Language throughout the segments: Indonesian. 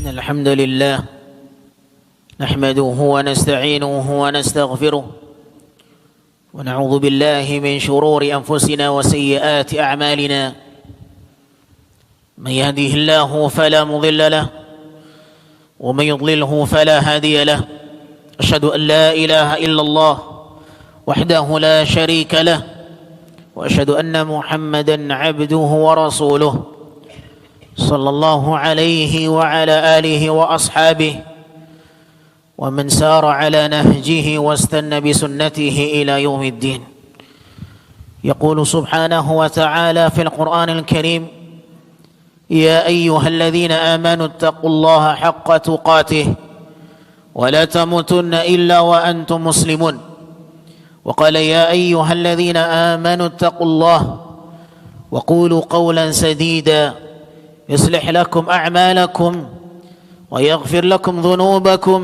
إن الحمد لله نحمده ونستعينه ونستغفره ونعوذ بالله من شرور أنفسنا وسيئات أعمالنا من يهده الله فلا مضل له ومن يضلله فلا هادي له أشهد أن لا إله إلا الله وحده لا شريك له وأشهد أن محمدا عبده ورسوله صلى الله عليه وعلى آله وأصحابه ومن سار على نهجه واستنى بسنته إلى يوم الدين. يقول سبحانه وتعالى في القرآن الكريم: يا أيها الذين آمنوا اتقوا الله حق تقاته ولا تموتن إلا وأنتم مسلمون. وقال: يا أيها الذين آمنوا اتقوا الله وقولوا قولا سديدا يصلح لكم أعمالكم ويغفر لكم ذنوبكم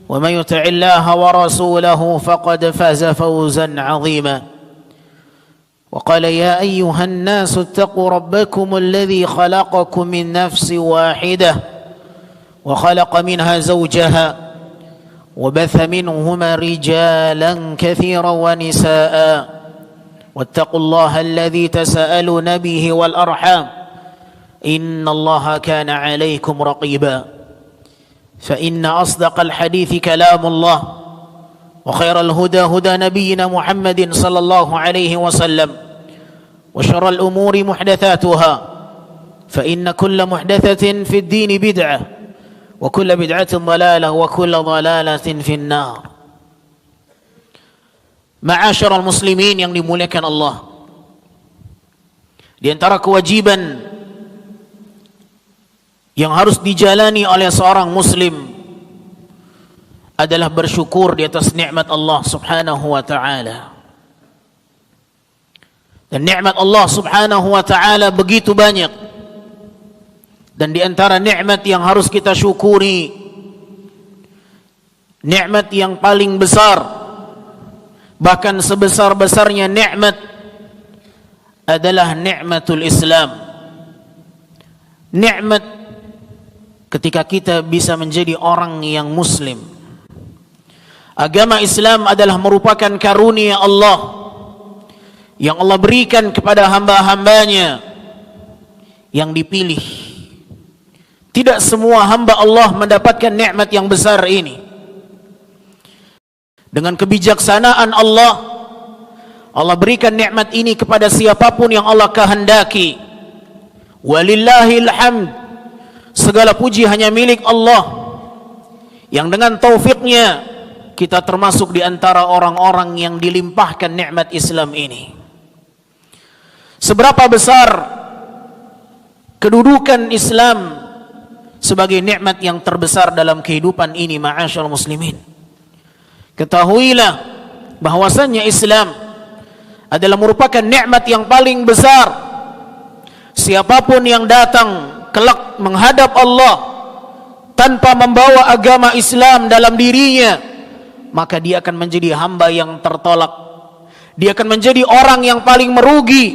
ومن يطع الله ورسوله فقد فاز فوزا عظيما. وقال: يا أيها الناس اتقوا ربكم الذي خلقكم من نفس واحدة وخلق منها زوجها وبث منهما رجالا كثيرا ونساء واتقوا الله الذي تساءلون به والأرحام إن الله كان عليكم رقيبا. فإن أصدق الحديث كلام الله وخير الهدى هدى نبينا محمد صلى الله عليه وسلم وشر الأمور محدثاتها فإن كل محدثة في الدين بدعة وكل بدعة ضلالة وكل ضلالة في النار. Ma'asyiral muslimin yang dimuliakan Allah, di antara kewajiban yang harus dijalani oleh seorang muslim adalah bersyukur di atas nikmat Allah Subhanahu wa taala. Dan nikmat Allah Subhanahu wa taala begitu banyak. Dan di antara nikmat yang harus kita syukuri, nikmat yang paling besar, bahkan sebesar-besarnya nikmat, adalah nikmatul Islam. Nikmat ketika kita bisa menjadi orang yang muslim. Agama Islam adalah merupakan karunia Allah yang Allah berikan kepada hamba-hambanya yang dipilih. Tidak semua hamba Allah mendapatkan nikmat yang besar ini. Dengan kebijaksanaan Allah, Allah berikan nikmat ini kepada siapapun yang Allah kehendaki. Walillahil hamd. Segala puji hanya milik Allah, yang dengan taufiknya kita termasuk di antara orang-orang yang dilimpahkan nikmat Islam ini. Seberapa besar kedudukan Islam sebagai nikmat yang terbesar dalam kehidupan ini, ma'asyiral muslimin. Ketahuilah bahwasannya Islam adalah merupakan nikmat yang paling besar. Siapapun yang datang kelak menghadap Allah tanpa membawa agama Islam dalam dirinya, maka dia akan menjadi hamba yang tertolak. Dia akan menjadi orang yang paling merugi,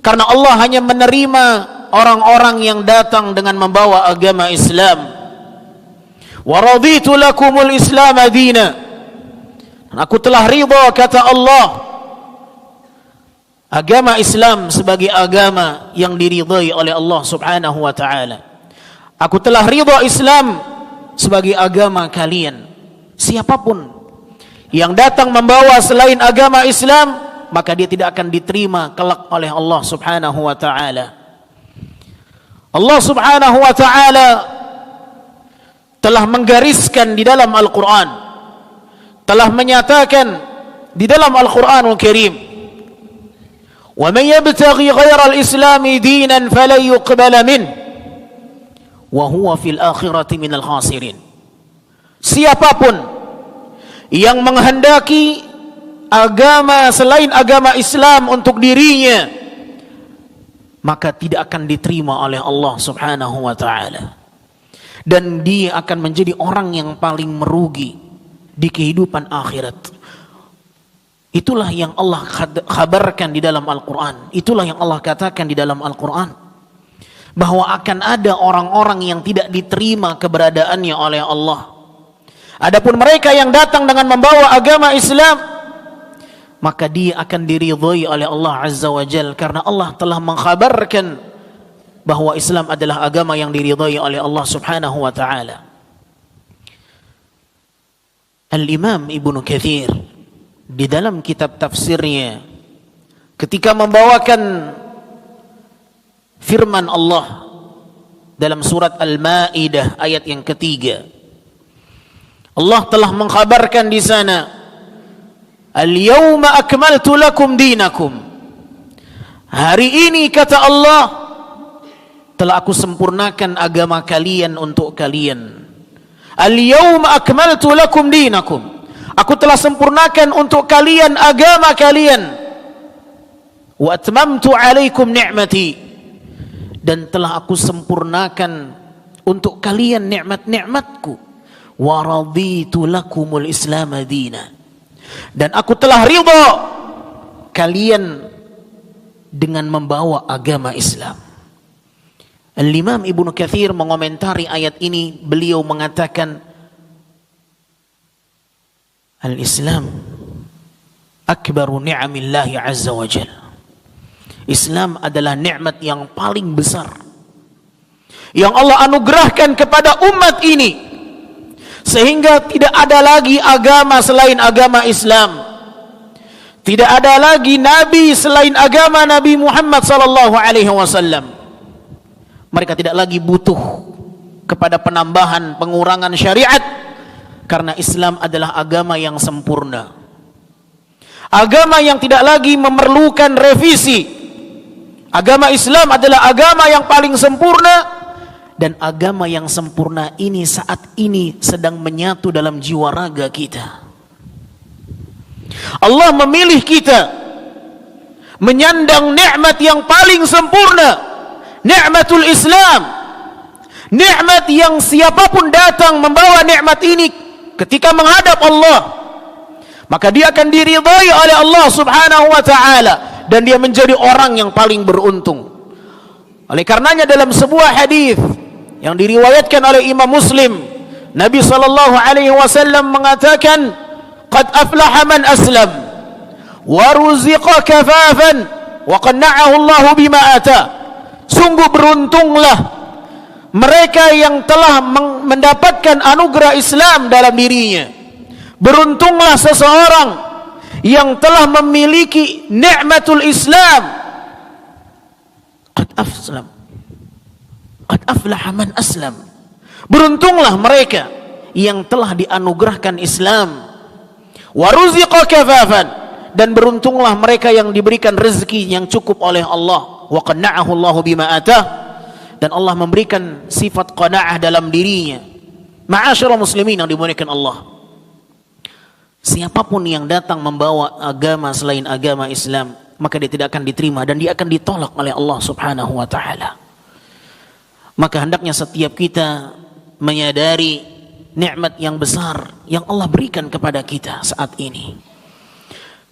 karena Allah hanya menerima orang-orang yang datang dengan membawa agama Islam. Wa raditu lakumul Islam dina. Aku telah ridha, kata Allah, agama Islam sebagai agama yang diridhai oleh Allah Subhanahu wa taala. Aku telah ridha Islam sebagai agama kalian. Siapapun yang datang membawa selain agama Islam, maka dia tidak akan diterima kelak oleh Allah Subhanahu wa taala. Allah Subhanahu wa taala telah menggariskan di dalam Al-Qur'an, telah menyatakan di dalam Al-Qur'anul Karim, Wa man yabtaghi ghairal islami dinan falan yuqbala min wa huwa fil akhirati minal khasirin. Siapapun yang menghendaki agama selain agama Islam untuk dirinya, maka tidak akan diterima oleh Allah Subhanahu wa taala, dan dia akan menjadi orang yang paling merugi di kehidupan akhirat. Itulah yang Allah khabarkan di dalam Al-Quran. Itulah yang Allah katakan di dalam Al-Quran, bahwa akan ada orang-orang yang tidak diterima keberadaannya oleh Allah. Adapun mereka yang datang dengan membawa agama Islam, maka dia akan diridhai oleh Allah Azza wa Jal, karena Allah telah mengkhabarkan bahwa Islam adalah agama yang diridhai oleh Allah Subhanahu wa ta'ala. Al-Imam Ibnu Katsir di dalam kitab tafsirnya, ketika membawakan firman Allah dalam surat Al-Maidah ayat yang ketiga, Allah telah mengkhabarkan di sana, Al-yawma akmaltu lakum dinakum. Hari ini, kata Allah, telah aku sempurnakan agama kalian untuk kalian. Al-yawma akmaltu lakum dinakum. Aku telah sempurnakan untuk kalian agama kalian. Wa atmamtu alaikum ni'mati. Dan telah aku sempurnakan untuk kalian nikmat-nikmatku. Wa raditu lakumul islam dina. Dan aku telah ridha kalian dengan membawa agama Islam. Al-Imam Ibnu Katsir mengomentari ayat ini, beliau mengatakan, Al-Islam akbaru ni'amillahi azza wa jal. Islam adalah nikmat yang paling besar yang Allah anugerahkan kepada umat ini, sehingga tidak ada lagi agama selain agama Islam. Tidak ada lagi nabi selain agama Nabi Muhammad sallallahu alaihi wasallam. Mereka tidak lagi butuh kepada penambahan, pengurangan syariat, karena Islam adalah agama yang sempurna. Agama yang tidak lagi memerlukan revisi. Agama Islam adalah agama yang paling sempurna. Dan agama yang sempurna ini saat ini sedang menyatu dalam jiwa raga kita. Allah memilih kita menyandang nikmat yang paling sempurna, nikmatul Islam. Nikmat yang siapapun datang membawa nikmat ini ketika menghadap Allah, maka dia akan diridhai oleh Allah Subhanahu wa ta'ala, dan dia menjadi orang yang paling beruntung. Oleh karenanya dalam sebuah hadis yang diriwayatkan oleh Imam Muslim, Nabi sallallahu alaihi wasallam mengatakan, qad aflaha man aslam wa ruziqa kafafan wa qanna'ahu Allah bima ata. Sungguh beruntunglah mereka yang telah mendapatkan anugerah Islam dalam dirinya. Beruntunglah seseorang yang telah memiliki nikmatul Islam. Qad aflaha man aslam. Beruntunglah mereka yang telah dianugerahkan Islam. Wa ruziqa kafafan. Dan beruntunglah mereka yang diberikan rezeki yang cukup oleh Allah. Wa qanna'ahu Allahu bima atah. Dan Allah memberikan sifat qanaah dalam dirinya. Ma'asyiral muslimin yang dimuliakan Allah, siapapun yang datang membawa agama selain agama Islam, maka dia tidak akan diterima dan dia akan ditolak oleh Allah Subhanahu wa ta'ala. Maka hendaknya setiap kita menyadari nikmat yang besar yang Allah berikan kepada kita saat ini.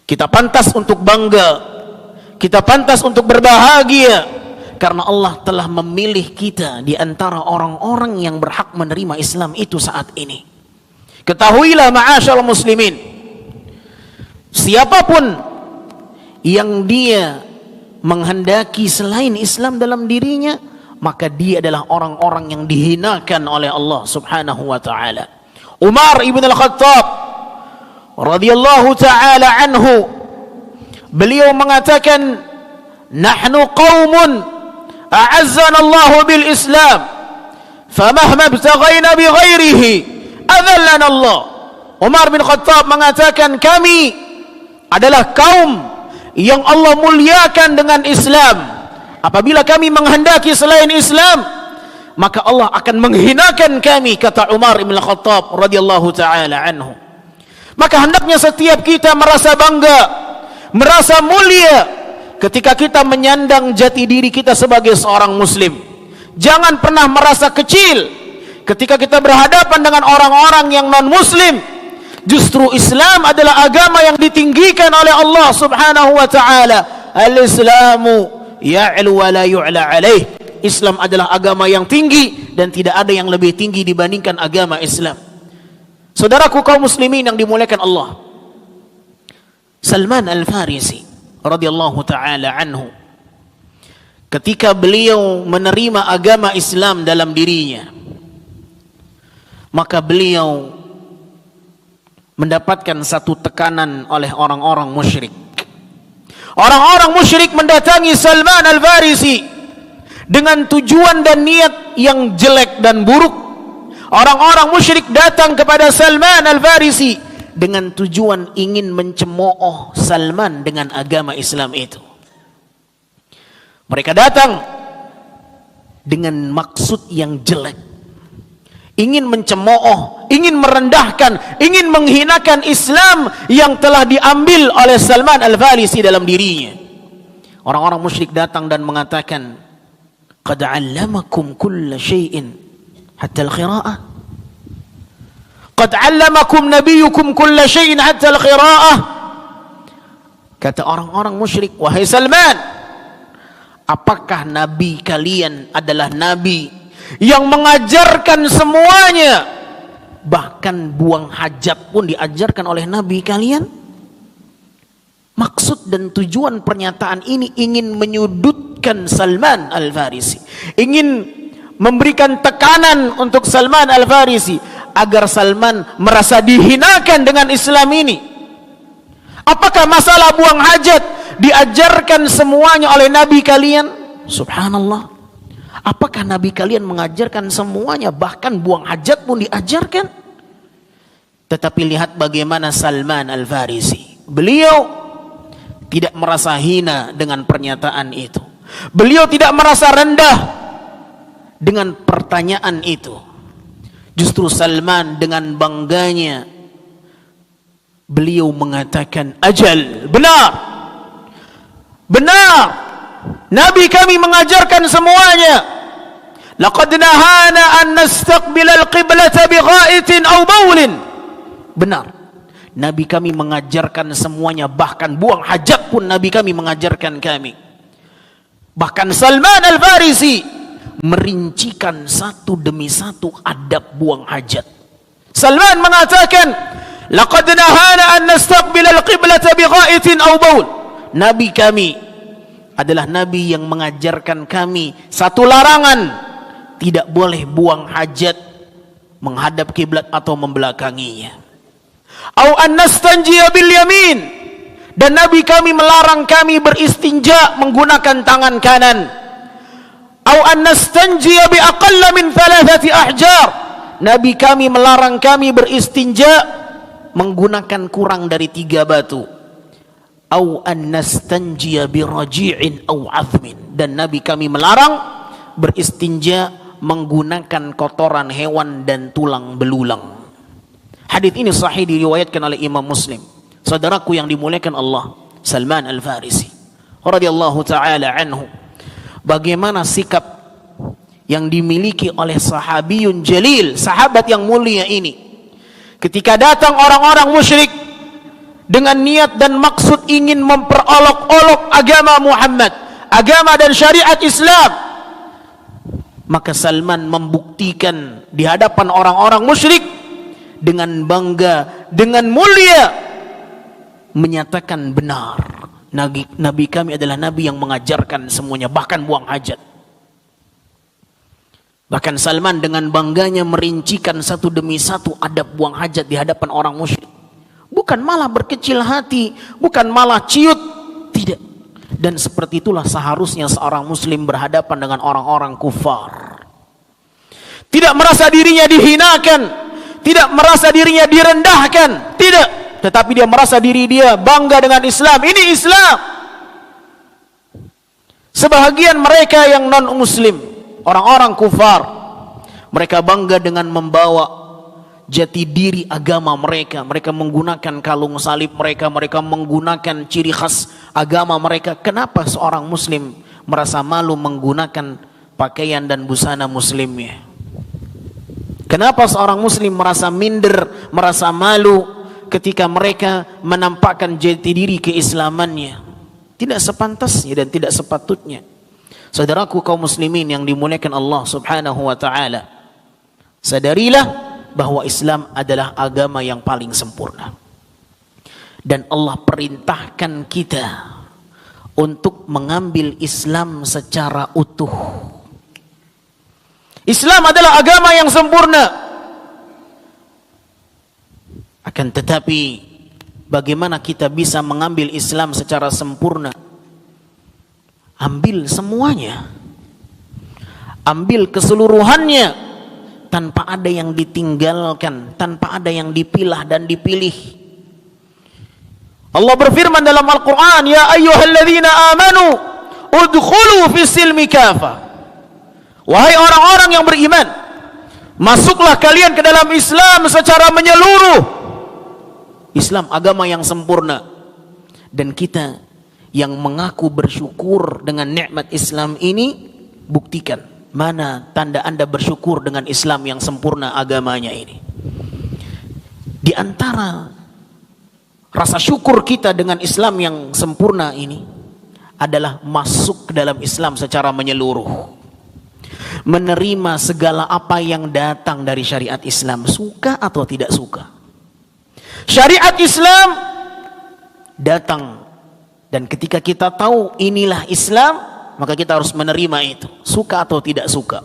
Kita pantas untuk bangga, kita pantas untuk berbahagia, karena Allah telah memilih kita di antara orang-orang yang berhak menerima Islam itu saat ini. Ketahuilah ma'asyarul muslimin, siapapun yang dia menghendaki selain Islam dalam dirinya, maka dia adalah orang-orang yang dihinakan oleh Allah Subhanahu wa ta'ala. Umar ibn al-Khattab radhiyallahu ta'ala anhu, beliau mengatakan, nahnu qaumun a'azzana Allah bil Islam, famahma ibtaghayna bi ghairihi adhallana Allah. Umar bin Khattab mengatakan, kami adalah kaum yang Allah muliakan dengan Islam. Apabila kami menghendaki selain Islam, maka Allah akan menghinakan kami, kata Umar ibn Khattab radhiyallahu taala anhu. Maka hendaknya setiap kita merasa bangga, merasa mulia ketika kita menyandang jati diri kita sebagai seorang muslim. Jangan pernah merasa kecil ketika kita berhadapan dengan orang-orang yang non-muslim. Justru Islam adalah agama yang ditinggikan oleh Allah subhanahu wa ta'ala. Al-Islamu ya'lu wa la yu'la alaih. Islam adalah agama yang tinggi dan tidak ada yang lebih tinggi dibandingkan agama Islam. Saudaraku kaum muslimin yang dimuliakan Allah, Salman Al-Farisi radhiyallahu ta'ala anhu, ketika beliau menerima agama Islam dalam dirinya, maka beliau mendapatkan satu tekanan oleh orang-orang musyrik. Orang-orang musyrik mendatangi Salman Al-Farisi dengan tujuan dan niat yang jelek dan buruk. Orang-orang musyrik datang kepada Salman Al-Farisi dengan tujuan ingin mencemooh Salman dengan agama Islam itu. Mereka datang dengan maksud yang jelek, ingin mencemooh, ingin merendahkan, ingin menghinakan Islam yang telah diambil oleh Salman Al-Farisi dalam dirinya. Orang-orang musyrik datang dan mengatakan, qad 'allamakum kulla syai'in hatta al-qira'ah. Qad 'allamakum nabiyyukum kulla syai'in hatta al-qira'ah. Kata orang-orang musyrik, wahai Salman, apakah nabi kalian adalah nabi yang mengajarkan semuanya, bahkan buang hajat pun diajarkan oleh nabi kalian? Maksud dan tujuan pernyataan ini ingin menyudutkan Salman Al-Farisi, ingin memberikan tekanan untuk Salman Al-Farisi agar Salman merasa dihinakan dengan Islam ini. Apakah masalah buang hajat diajarkan semuanya oleh nabi kalian? Subhanallah. Apakah nabi kalian mengajarkan semuanya, bahkan buang hajat pun diajarkan? Tetapi lihat bagaimana Salman Al-Farisi. Beliau tidak merasa hina dengan pernyataan itu. Beliau tidak merasa rendah dengan pertanyaan itu. Justru Salman dengan bangganya beliau mengatakan, ajal, benar, benar, nabi kami mengajarkan semuanya. Laqad nahana an nastaqbil al-qiblata bighaitin aw baulin. Benar, nabi kami mengajarkan semuanya, bahkan buang hajat pun nabi kami mengajarkan kami. Bahkan Salman Al-Farisi merincikan satu demi satu adab buang hajat. Salman mengatakan, laqad nahana an nastaqbil al-qiblata bighaitin aw baul. Nabi kami adalah nabi yang mengajarkan kami satu larangan, tidak boleh buang hajat menghadap kiblat atau membelakanginya. Au an nastanjiya bil yamin, dan nabi kami melarang kami beristinja menggunakan tangan kanan. Au an nastanjiya bi aqalla min 3 ahjar, nabi kami melarang kami beristinja menggunakan kurang dari 3 batu. Au an nastanjiya bi raji'in au 'azmin, dan nabi kami melarang beristinja menggunakan kotoran hewan dan tulang belulang. Hadis ini sahih diriwayatkan oleh Imam Muslim. Saudaraku yang dimuliakan Allah, Salman Al-Farisi radhiyallahu taala anhu, bagaimana sikap yang dimiliki oleh sahabiyun jalil, sahabat yang mulia ini, ketika datang orang-orang musyrik dengan niat dan maksud ingin memperolok-olok agama Muhammad, agama dan syariat Islam, maka Salman membuktikan di hadapan orang-orang musyrik dengan bangga, dengan mulia, menyatakan benar, nabi kami adalah nabi yang mengajarkan semuanya, bahkan buang hajat. Bahkan Salman dengan bangganya merincikan satu demi satu adab buang hajat di hadapan orang musyrik. Bukan malah berkecil hati, bukan malah ciut, tidak. Dan seperti itulah seharusnya seorang muslim berhadapan dengan orang-orang kufar. Tidak merasa dirinya dihinakan, tidak merasa dirinya direndahkan, tidak. Tetapi dia merasa diri dia bangga dengan Islam. Ini Islam. Sebahagian mereka yang non-muslim, orang-orang kufar, mereka bangga dengan membawa jati diri agama mereka. Mereka menggunakan kalung salib mereka, mereka menggunakan ciri khas agama mereka. Kenapa seorang muslim merasa malu menggunakan pakaian dan busana muslimnya? Kenapa seorang muslim merasa minder, merasa malu ketika mereka menampakkan jati diri keislamannya? Tidak sepantasnya dan tidak sepatutnya. Saudaraku kaum muslimin yang dimuliakan Allah Subhanahu wa taala, sadarilah bahwa Islam adalah agama yang paling sempurna. Dan Allah perintahkan kita untuk mengambil Islam secara utuh. Islam adalah agama yang sempurna. Akan tetapi bagaimana kita bisa mengambil Islam secara sempurna? Ambil semuanya. Ambil keseluruhannya tanpa ada yang ditinggalkan, tanpa ada yang dipilah dan dipilih. Allah berfirman dalam Al-Quran, "Ya ayyuhalladzina amanu udkhulu fis silmi kafah." Wahai orang-orang yang beriman, masuklah kalian ke dalam Islam secara menyeluruh. Islam agama yang sempurna. Dan kita yang mengaku bersyukur dengan nikmat Islam ini, buktikan mana tanda Anda bersyukur dengan Islam yang sempurna agamanya ini. Di antara rasa syukur kita dengan Islam yang sempurna ini adalah masuk ke dalam Islam secara menyeluruh. Menerima segala apa yang datang dari syariat Islam, suka atau tidak suka. Syariat Islam datang, dan ketika kita tahu inilah Islam, maka kita harus menerima itu, suka atau tidak suka.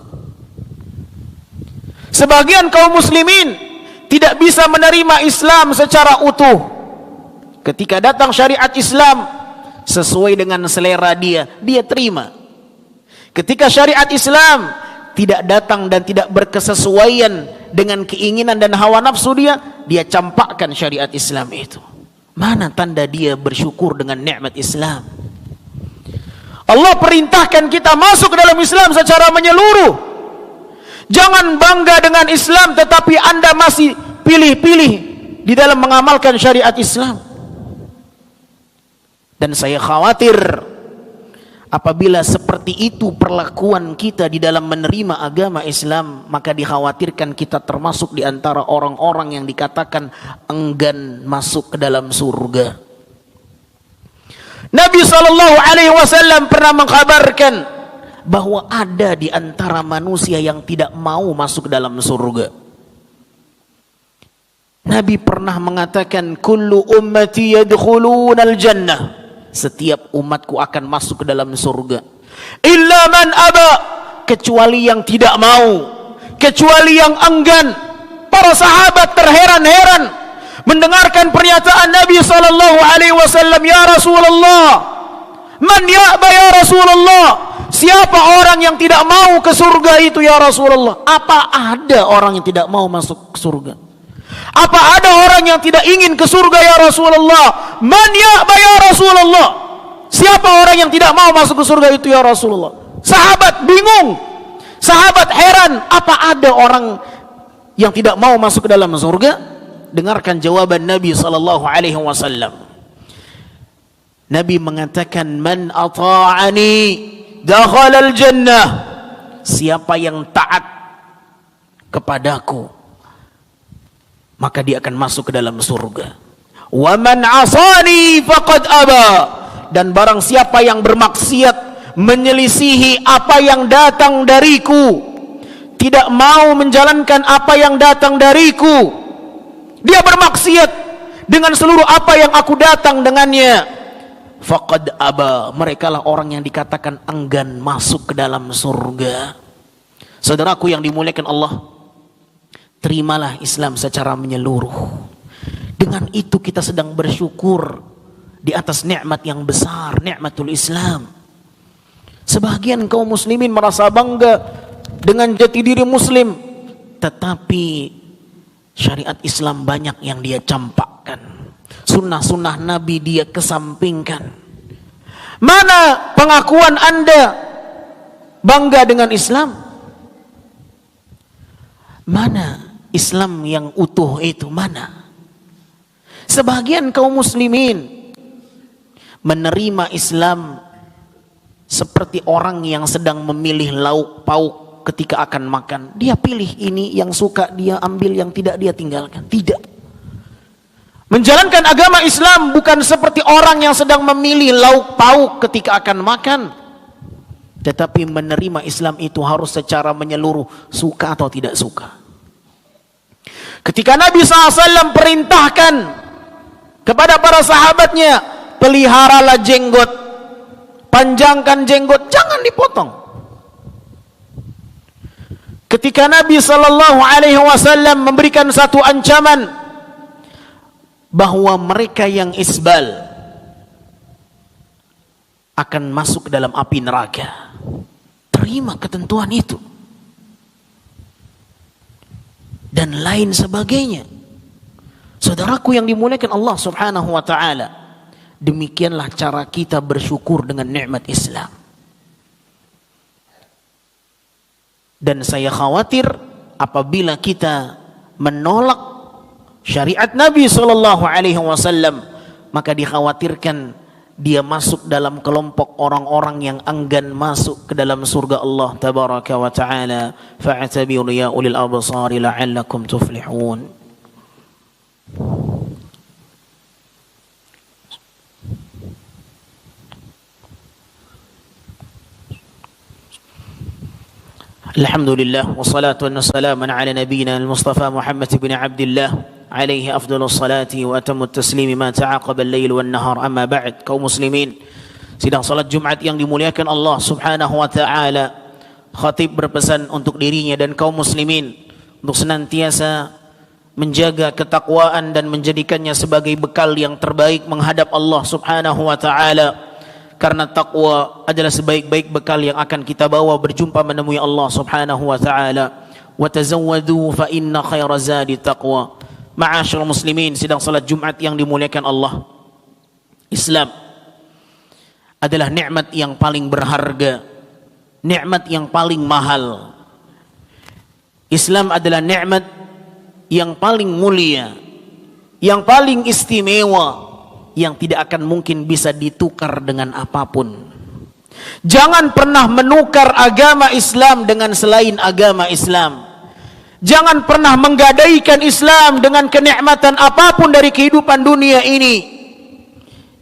Sebagian kaum muslimin tidak bisa menerima Islam secara utuh. Ketika datang syariat Islam sesuai dengan selera dia, dia terima. Ketika syariat Islam tidak datang dan tidak berkesesuaian dengan keinginan dan hawa nafsu dia campakkan syariat Islam itu. Mana tanda dia bersyukur dengan nikmat Islam? Allah perintahkan kita masuk ke dalam Islam secara menyeluruh. Jangan bangga dengan Islam tetapi Anda masih pilih-pilih di dalam mengamalkan syariat Islam. Dan saya khawatir apabila seperti itu perlakuan kita di dalam menerima agama Islam, maka dikhawatirkan kita termasuk di antara orang-orang yang dikatakan enggan masuk ke dalam surga. Nabi SAW pernah mengkabarkan bahwa ada di antara manusia yang tidak mau masuk ke dalam surga. Nabi pernah mengatakan, "Kullu ummati yadkhulunal jannah." Setiap umatku akan masuk ke dalam surga. Illa man aba, kecuali yang tidak mau, kecuali yang enggan. Para sahabat terheran-heran mendengarkan pernyataan Nabi SAW. "Ya Rasulullah, man ya'ba ya Rasulullah?" Siapa orang yang tidak mau ke surga itu ya Rasulullah? Apa ada orang yang tidak mau masuk ke surga? Apa ada orang yang tidak ingin ke surga ya Rasulullah? Man ya'ba ya Rasulullah? Siapa orang yang tidak mau masuk ke surga itu ya Rasulullah? Sahabat bingung. Sahabat heran, apa ada orang yang tidak mau masuk ke dalam surga? Dengarkan jawaban Nabi SAW. Nabi mengatakan, "Man ata'ani dakhalal jannah." Siapa yang taat kepadaku, maka dia akan masuk ke dalam surga. Wa man asani faqad aba. Dan barang siapa yang bermaksiat, menyelisihi apa yang datang dariku, tidak mau menjalankan apa yang datang dariku, dia bermaksiat dengan seluruh apa yang aku datang dengannya, faqad aba. Merekalah orang yang dikatakan enggan masuk ke dalam surga. Saudaraku yang dimuliakan Allah, terimalah Islam secara menyeluruh. Dengan itu kita sedang bersyukur di atas nikmat yang besar, nikmatul Islam. Sebagian kaum muslimin merasa bangga dengan jati diri muslim, tetapi syariat Islam banyak yang dia campakkan. Sunnah-sunnah Nabi dia kesampingkan. Mana pengakuan Anda bangga dengan Islam? Mana Islam yang utuh itu? Mana? Sebagian kaum muslimin menerima Islam seperti orang yang sedang memilih lauk pauk ketika akan makan. Dia pilih ini, yang suka dia ambil, yang tidak dia tinggalkan. Tidak. Menjalankan agama Islam bukan seperti orang yang sedang memilih lauk pauk ketika akan makan. Tetapi menerima Islam itu harus secara menyeluruh, suka atau tidak suka. Ketika Nabi SAW perintahkan kepada para sahabatnya, peliharalah jenggot, panjangkan jenggot, jangan dipotong. Ketika Nabi SAW memberikan satu ancaman bahwa mereka yang isbal akan masuk ke dalam api neraka, terima ketentuan itu dan lain sebagainya. Saudaraku yang dimuliakan Allah Subhanahu wa ta'ala, demikianlah cara kita bersyukur dengan nikmat Islam. Dan saya khawatir apabila kita menolak syariat Nabi SAW, maka dikhawatirkan dia masuk dalam kelompok orang-orang yang enggan masuk ke dalam surga Allah tabaraka wa ta'ala. Fa'tabiru ya ulil absari la'allakum tuflihun. Alhamdulillah wassalatu wassalamu ala nabiyyina al-Mustafa Muhammad bin Abdullah alaihi afdhalus salati wa atammut taslimi ma ta'aqaba al-lail wan nahar. Amma ba'd. Kaum muslimin, sidang salat Jumat yang dimuliakan Allah Subhanahu wa ta'ala, khatib berpesan untuk dirinya dan kaum muslimin untuk senantiasa menjaga ketakwaan dan menjadikannya sebagai bekal yang terbaik menghadap Allah Subhanahu wa ta'ala. Karena takwa adalah sebaik-baik bekal yang akan kita bawa berjumpa menemui Allah Subhanahu wa ta'ala. Wa tazawwadu fa inna khaira zadi taqwa. Ma'asyiral muslimin, sidang salat Jumat yang dimuliakan Allah, Islam adalah nikmat yang paling berharga, nikmat yang paling mahal. Islam adalah nikmat yang paling mulia, yang paling istimewa, yang tidak akan mungkin bisa ditukar dengan apapun. Jangan pernah menukar agama Islam dengan selain agama Islam. Jangan pernah menggadaikan Islam dengan kenikmatan apapun dari kehidupan dunia ini.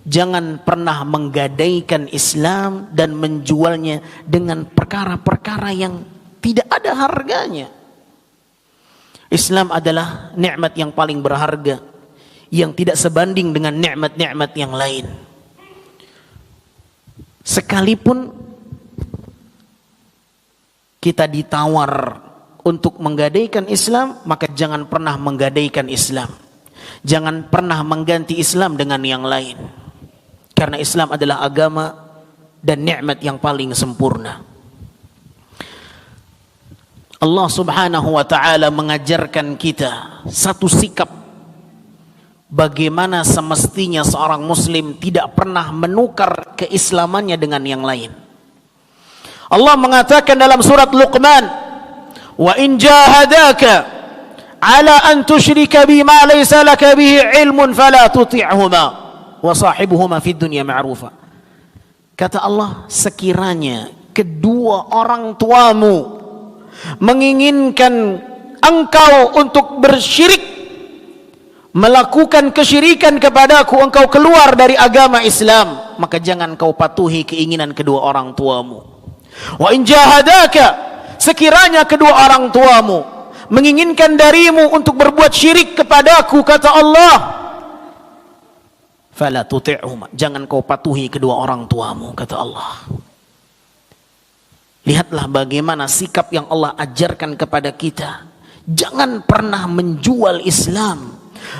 Jangan pernah menggadaikan Islam dan menjualnya dengan perkara-perkara yang tidak ada harganya. Islam adalah nikmat yang paling berharga, yang tidak sebanding dengan nikmat-nikmat yang lain. Sekalipun kita ditawar untuk menggadaikan Islam, maka jangan pernah menggadaikan Islam. Jangan pernah mengganti Islam dengan yang lain. Karena Islam adalah agama dan nikmat yang paling sempurna. Allah Subhanahu wa ta'ala mengajarkan kita satu sikap bagaimana semestinya seorang muslim tidak pernah menukar keislamannya dengan yang lain. Allah mengatakan dalam surat Luqman, wa in jahadaka ala an tusyrika bima laysa laka bihi ilmun fala tuti'huma wa sahibuhuma fid dunya ma'rufa. Kata Allah, sekiranya kedua orang tuamu menginginkan engkau untuk bersyirik, melakukan kesyirikan kepadaku, engkau keluar dari agama Islam, maka jangan kau patuhi keinginan kedua orang tuamu. Wa in jahadaka, sekiranya kedua orang tuamu menginginkan darimu untuk berbuat syirik kepadaku, kata Allah, fala tuti'huma, jangan kau patuhi kedua orang tuamu, kata Allah. Lihatlah bagaimana sikap yang Allah ajarkan kepada kita. Jangan pernah menjual Islam,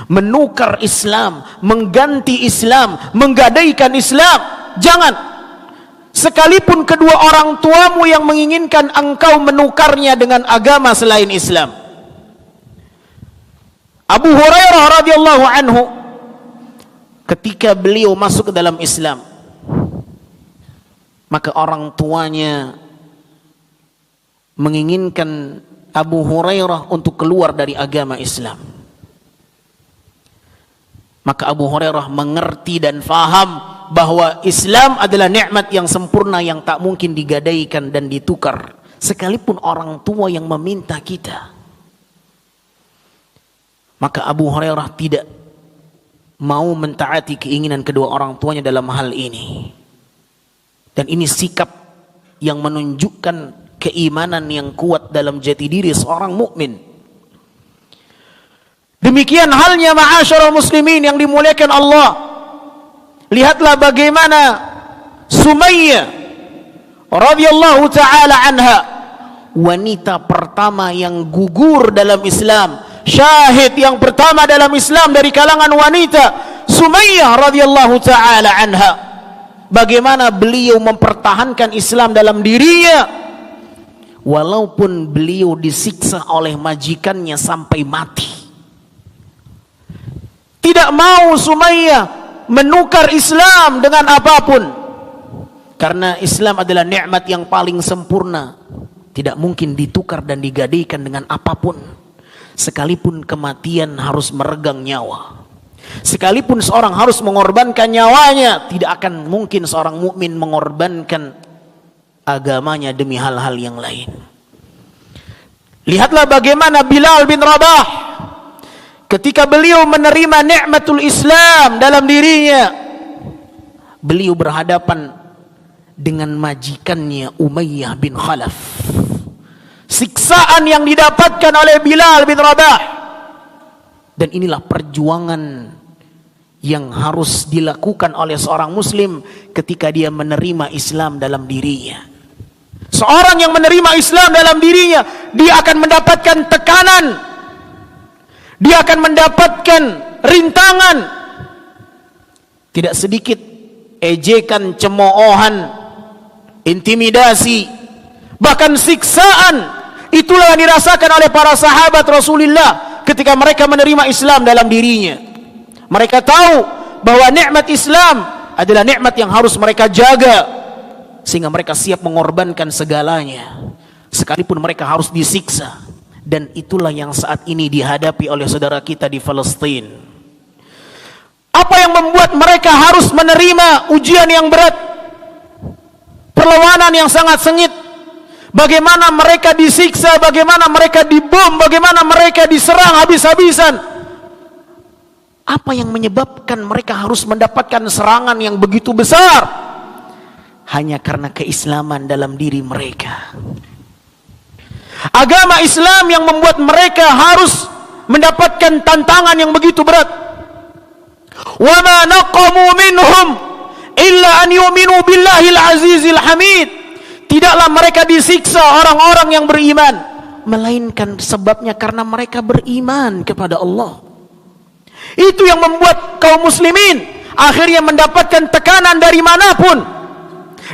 menukar Islam, mengganti Islam, menggadaikan Islam. Jangan. Sekalipun kedua orang tuamu yang menginginkan engkau menukarnya dengan agama selain Islam. Abu Hurairah radhiyallahu anhu, ketika beliau masuk ke dalam Islam, Maka orang tuanya menginginkan Abu Hurairah untuk keluar dari agama Islam. Maka Abu Hurairah mengerti dan faham bahwa Islam adalah nikmat yang sempurna yang tak mungkin digadaikan dan ditukar, sekalipun orang tua yang meminta kita. Maka Abu Hurairah tidak mau mentaati keinginan kedua orang tuanya dalam hal ini. Dan ini sikap yang menunjukkan keimanan yang kuat dalam jati diri seorang mukmin. Demikian halnya ma'asyiral muslimin yang dimuliakan Allah. Lihatlah bagaimana Sumayyah radhiyallahu taala anha, wanita pertama yang gugur dalam Islam, syahid yang pertama dalam Islam dari kalangan wanita, Sumayyah radhiyallahu taala anha. Bagaimana beliau mempertahankan Islam dalam dirinya walaupun beliau disiksa oleh majikannya sampai mati. Tidak mau Sumayyah menukar Islam dengan apapun, karena Islam adalah nikmat yang paling sempurna, tidak mungkin ditukar dan digadaikan dengan apapun. Sekalipun kematian harus meregang nyawa, sekalipun seorang harus mengorbankan nyawanya, tidak akan mungkin seorang mukmin mengorbankan agamanya demi hal-hal yang lain. Lihatlah bagaimana Bilal bin Rabah ketika beliau menerima nikmatul Islam dalam dirinya, beliau berhadapan dengan majikannya Umayyah bin Khalaf. Siksaan yang didapatkan oleh Bilal bin Rabah, dan inilah perjuangan yang harus dilakukan oleh seorang muslim ketika dia menerima Islam dalam dirinya. Seorang yang menerima Islam dalam dirinya, dia akan mendapatkan tekanan, dia akan mendapatkan rintangan. Tidak sedikit ejekan, cemoohan, intimidasi, bahkan siksaan. Itulah yang dirasakan oleh para sahabat Rasulullah ketika mereka menerima Islam dalam dirinya. Mereka tahu bahwa nikmat Islam adalah nikmat yang harus mereka jaga, sehingga mereka siap mengorbankan segalanya sekalipun mereka harus disiksa. Dan itulah yang saat ini dihadapi oleh saudara kita di Palestina. Apa yang membuat mereka harus menerima ujian yang berat, perlawanan yang sangat sengit? Bagaimana mereka disiksa, bagaimana mereka dibom, bagaimana mereka diserang habis-habisan? Apa yang menyebabkan mereka harus mendapatkan serangan yang begitu besar? Hanya karena keislaman dalam diri mereka. Agama Islam yang membuat mereka harus mendapatkan tantangan yang begitu berat. Wa ma naqamu minhum illa an yu'minu billahil azizil hamid. Tidaklah mereka disiksa orang-orang yang beriman, melainkan sebabnya karena mereka beriman kepada Allah. Itu yang membuat kaum muslimin akhirnya mendapatkan tekanan dari manapun.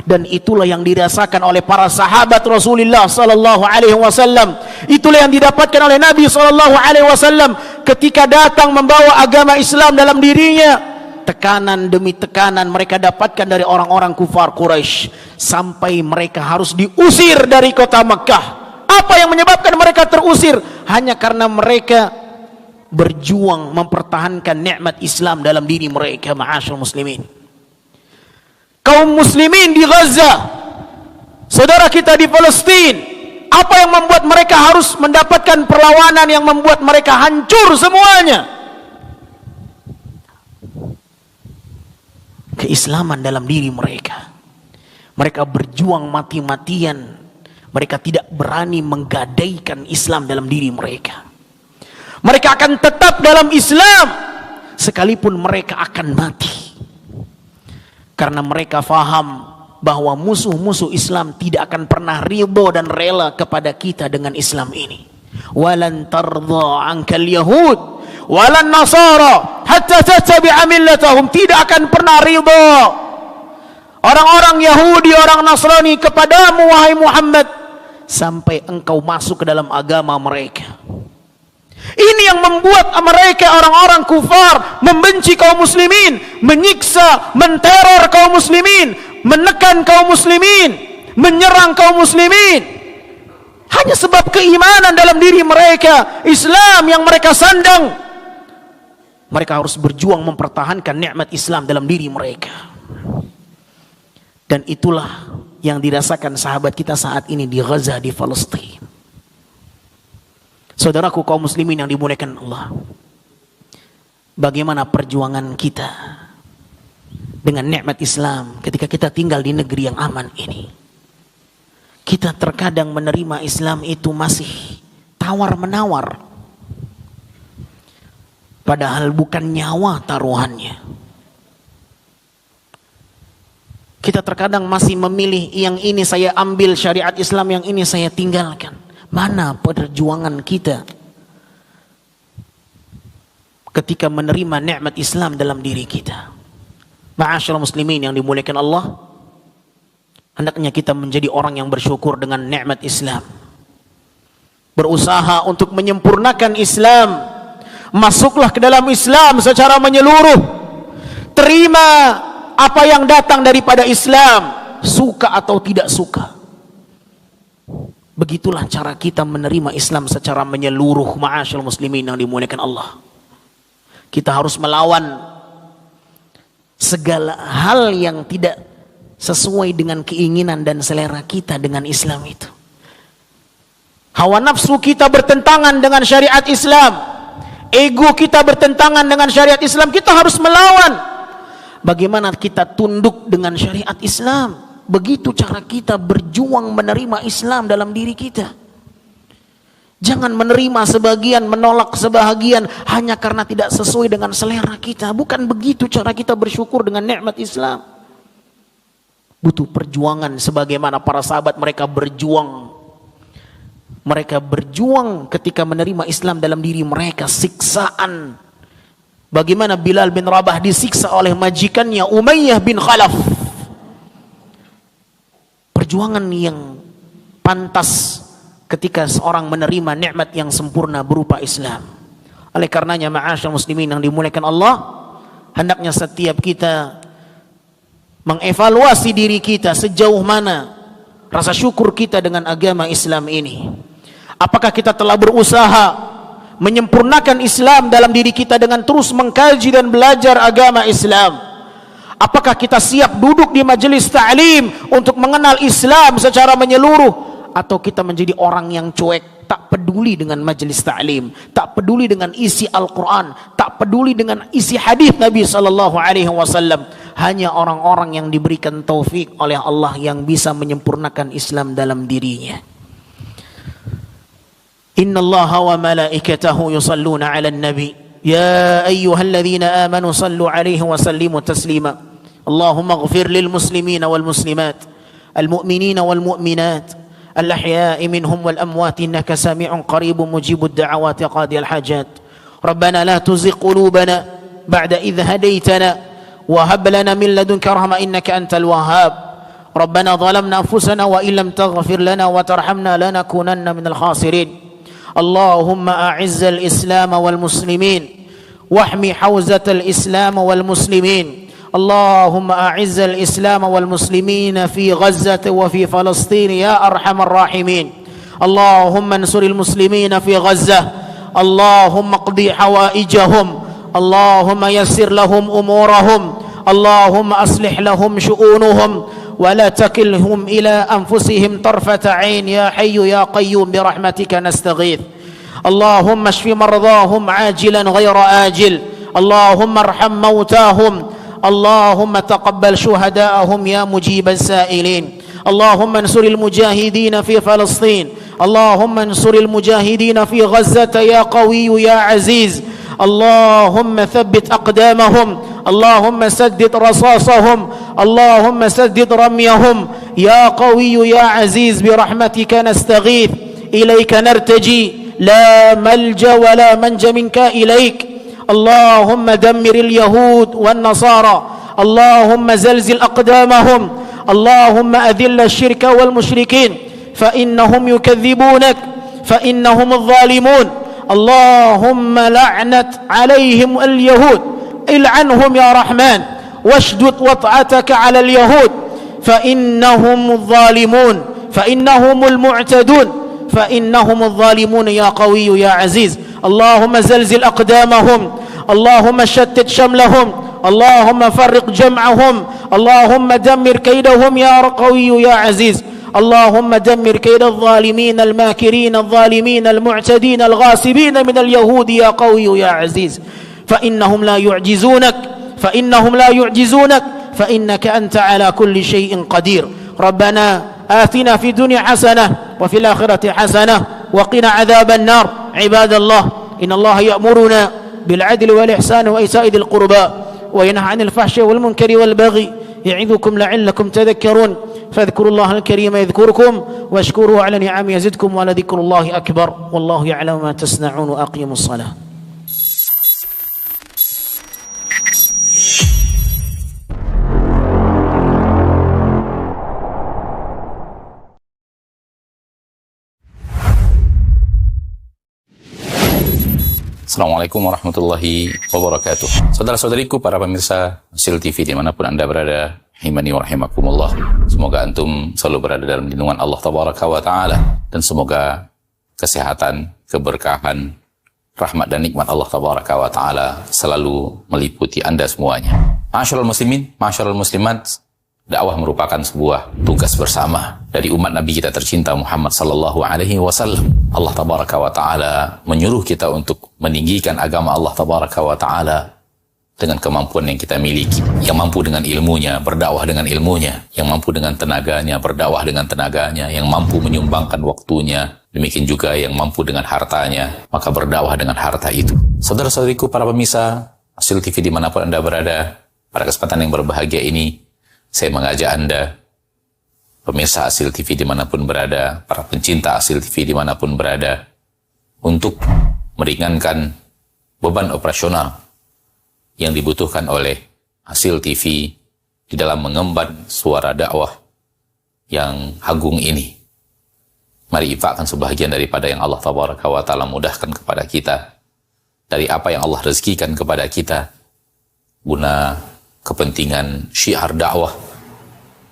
Dan itulah yang dirasakan oleh para sahabat Rasulullah sallallahu alaihi wasallam. Itulah yang didapatkan oleh Nabi sallallahu alaihi wasallam ketika datang membawa agama Islam dalam dirinya. Tekanan demi tekanan mereka dapatkan dari orang-orang kufar Quraisy, sampai mereka harus diusir dari kota Mekah. Apa yang menyebabkan mereka terusir? Hanya karena mereka berjuang mempertahankan nikmat Islam dalam diri mereka. Ma'asyiral muslimin, kaum muslimin di Gaza, saudara kita di Palestina, apa yang membuat mereka harus mendapatkan perlawanan yang membuat mereka hancur semuanya? Keislaman dalam diri mereka. Mereka berjuang mati-matian. Mereka tidak berani menggadaikan Islam dalam diri mereka. Mereka akan tetap dalam Islam sekalipun mereka akan mati. Karena mereka faham bahwa musuh-musuh Islam tidak akan pernah ridho dan rela kepada kita dengan Islam ini. Walan tardha ankal yahud walan nasara hatta tattabi'a millatahum. Tidak akan pernah ridha orang-orang Yahudi, orang Nasrani kepadamu wahai Muhammad sampai engkau masuk ke dalam agama mereka. Ini yang membuat mereka orang-orang kufar membenci kaum muslimin, menyiksa, menteror kaum muslimin, menekan kaum muslimin, menyerang kaum muslimin. Hanya sebab keimanan dalam diri mereka, Islam yang mereka sandang. Mereka harus berjuang mempertahankan nikmat Islam dalam diri mereka. Dan itulah yang dirasakan sahabat kita saat ini di Gaza, di Palestina. Saudaraku kaum muslimin yang dimuliakan Allah, bagaimana perjuangan kita dengan nikmat Islam ketika kita tinggal di negeri yang aman ini? Kita terkadang menerima Islam itu masih tawar-menawar, padahal bukan nyawa taruhannya. Kita terkadang masih memilih, yang ini saya ambil syariat Islam, yang ini saya tinggalkan. Mana perjuangan kita ketika menerima nikmat Islam dalam diri kita? Ma'asyiral muslimin yang dimuliakan Allah, hendaknya kita menjadi orang yang bersyukur dengan nikmat Islam. Berusaha untuk menyempurnakan Islam. Masuklah ke dalam Islam secara menyeluruh. Terima apa yang datang daripada Islam, suka atau tidak suka. Begitulah cara kita menerima Islam secara menyeluruh. Ma'asyiral muslimin yang dimuliakan Allah, kita harus melawan segala hal yang tidak sesuai dengan keinginan dan selera kita dengan Islam itu. Hawa nafsu kita bertentangan dengan syariat Islam, ego kita bertentangan dengan syariat Islam, kita harus melawan. Bagaimana kita tunduk dengan syariat Islam? Begitu cara kita berjuang menerima Islam dalam diri kita. Jangan menerima sebagian, menolak sebahagian hanya karena tidak sesuai dengan selera kita. Bukan begitu cara kita bersyukur dengan nikmat Islam. Butuh perjuangan sebagaimana para sahabat mereka berjuang. Mereka berjuang ketika menerima Islam dalam diri mereka. Siksaan. Bagaimana Bilal bin Rabah disiksa oleh majikannya Umayyah bin Khalaf. Perjuangan yang pantas ketika seorang menerima nikmat yang sempurna berupa Islam. Oleh karenanya ma'asyiral muslimin yang dimuliakan Allah, hendaknya setiap kita mengevaluasi diri kita sejauh mana rasa syukur kita dengan agama Islam ini. Apakah kita telah berusaha menyempurnakan Islam dalam diri kita dengan terus mengkaji dan belajar agama Islam? Apakah kita siap duduk di majelis ta'lim untuk mengenal Islam secara menyeluruh? Atau kita menjadi orang yang cuek, tak peduli dengan majelis ta'lim, tak peduli dengan isi Al-Quran, tak peduli dengan isi hadis Nabi SAW. Hanya orang-orang yang diberikan taufik oleh Allah yang bisa menyempurnakan Islam dalam dirinya. Inna Allaha wa malaikatahu yusalluna ala nabi. يا أيها الذين آمنوا صلوا عليه وسلموا تسليما اللهم اغفر للمسلمين والمسلمات المؤمنين والمؤمنات الأحياء منهم والأموات إنك سميع قريب مجيب الدعوات قاضي الحاجات ربنا لا تزغ قلوبنا بعد إذ هديتنا وهب لنا من لدنك رحمة إنك أنت الوهاب ربنا ظلمنا أنفسنا وإن لم تغفر لنا وترحمنا لنكونن من الخاسرين اللهم أعز الإسلام والمسلمين واحمي حوزة الإسلام والمسلمين اللهم أعز الإسلام والمسلمين في غزة وفي فلسطين يا أرحم الراحمين اللهم انصر المسلمين في غزة اللهم اقضي حوائجهم اللهم يسر لهم أمورهم اللهم أصلح لهم شؤونهم ولا تكلهم إلى أنفسهم طرفة عين يا حي يا قيوم برحمتك نستغيث اللهم اشف مرضاهم عاجلا غير آجل اللهم ارحم موتاهم اللهم تقبل شهداءهم يا مجيب السائلين اللهم انصر المجاهدين في فلسطين اللهم انصر المجاهدين في غزة يا قوي يا عزيز اللهم ثبت أقدامهم اللهم سدد رصاصهم اللهم سدد رميهم يا قوي يا عزيز برحمتك نستغيث إليك نرتجي لا ملجأ ولا منج منك إليك اللهم دمر اليهود والنصارى اللهم زلزل أقدامهم اللهم أذل الشرك والمشركين فإنهم يكذبونك فإنهم الظالمون اللهم لعنت عليهم اليهود العنهم يا رحمن واشدد وطأتك على اليهود فإنهم الظالمون فإنهم المعتدون فإنهم الظالمون يا قوي يا عزيز اللهم زلزل أقدامهم اللهم شتت شملهم اللهم فرق جمعهم اللهم دمر كيدهم يا قوي يا عزيز اللهم دمر كيد الظالمين الماكرين الظالمين المعتدين الغاصبين من اليهود يا قوي يا عزيز فإنهم لا يعجزونك فإنك أنت على كل شيء قدير ربنا آتنا في الدنيا حسنة وفي الآخرة حسنة وقنا عذاب النار عباد الله إن الله يأمرنا بالعدل والإحسان وإيتاء ذي القربى وينهى عن الفحش والمنكر والبغي يعظكم لعلكم تذكرون فاذكروا الله الكريم يذكركم واشكروه على نعمه يزدكم ولذكر الله أكبر والله يعلم ما تصنعون وأقيموا الصلاة. Assalamualaikum warahmatullahi wabarakatuh. Saudara-saudariku, para pemirsa Hasil TV dimanapun Anda berada, rahimani wa rahimakumullah. Semoga antum selalu berada dalam lindungan Allah Tabaraka wa Ta'ala, dan semoga kesehatan, keberkahan, rahmat dan nikmat Allah Tabaraka wa Ta'ala selalu meliputi Anda semuanya. Ma'asyiral muslimin, ma'asyiral muslimat, dakwah merupakan sebuah tugas bersama dari umat Nabi kita tercinta Muhammad sallallahu alaihi wasallam. Allah Tabaraka wa Ta'ala menyuruh kita untuk meninggikan agama Allah Tabaraka wa Ta'ala dengan kemampuan yang kita miliki. Yang mampu dengan ilmunya, berdakwah dengan ilmunya. Yang mampu dengan tenaganya, berdakwah dengan tenaganya. Yang mampu menyumbangkan waktunya. Demikian juga yang mampu dengan hartanya, maka berdakwah dengan harta itu. Saudara-saudariku, para pemirsa Hasil TV dimanapun Anda berada, pada kesempatan yang berbahagia ini, saya mengajak Anda, pemirsa Hasil TV dimanapun berada, para pencinta Hasil TV dimanapun berada, untuk meringankan beban operasional yang dibutuhkan oleh Hasil TV di dalam mengemban suara dakwah yang agung ini. Mari infakkan sebahagian daripada yang Allah Tabaraka wa Ta'ala mudahkan kepada kita, dari apa yang Allah rezekikan kepada kita, guna kepentingan syiar dakwah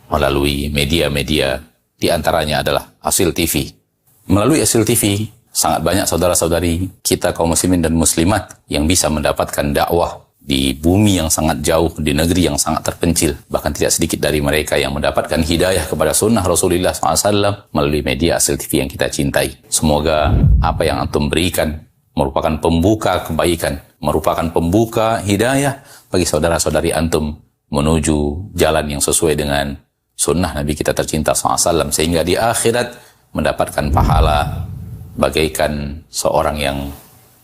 melalui media-media, di antaranya adalah Hasil TV. Melalui Hasil TV, sangat banyak saudara-saudari kita kaum muslimin dan muslimat yang bisa mendapatkan dakwah di bumi yang sangat jauh, di negeri yang sangat terpencil. Bahkan tidak sedikit dari mereka yang mendapatkan hidayah kepada sunnah Rasulullah SAW melalui media Hasil TV yang kita cintai. Semoga apa yang antum berikan merupakan pembuka kebaikan, merupakan pembuka hidayah bagi saudara-saudari antum menuju jalan yang sesuai dengan sunnah Nabi kita tercinta SAW, sehingga di akhirat mendapatkan pahala bagaikan seorang yang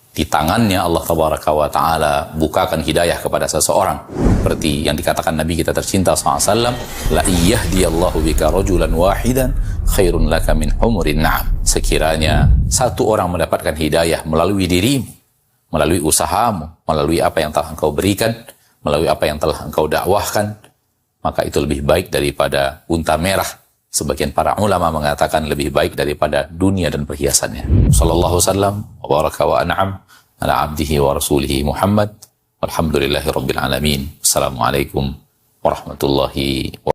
di tangannya Allah Tabaraka wa Ta'ala bukakan hidayah kepada seseorang, seperti yang dikatakan Nabi kita tercinta SAW, la iyahdiyallahu bika rajulan wahidan khairun laka min humurin na'am. Sekiranya satu orang mendapatkan hidayah melalui dirimu, melalui usahamu, melalui apa yang telah engkau berikan, melalui apa yang telah engkau dakwahkan, maka itu lebih baik daripada unta merah. Sebagian para ulama mengatakan lebih baik daripada dunia dan perhiasannya. Sallallahu wasallam wa baraka wa an'am ala abdihi wa rasulihi Muhammad. Walhamdulillahi rabbil alamin. Assalamualaikum warahmatullahi wabarakatuh.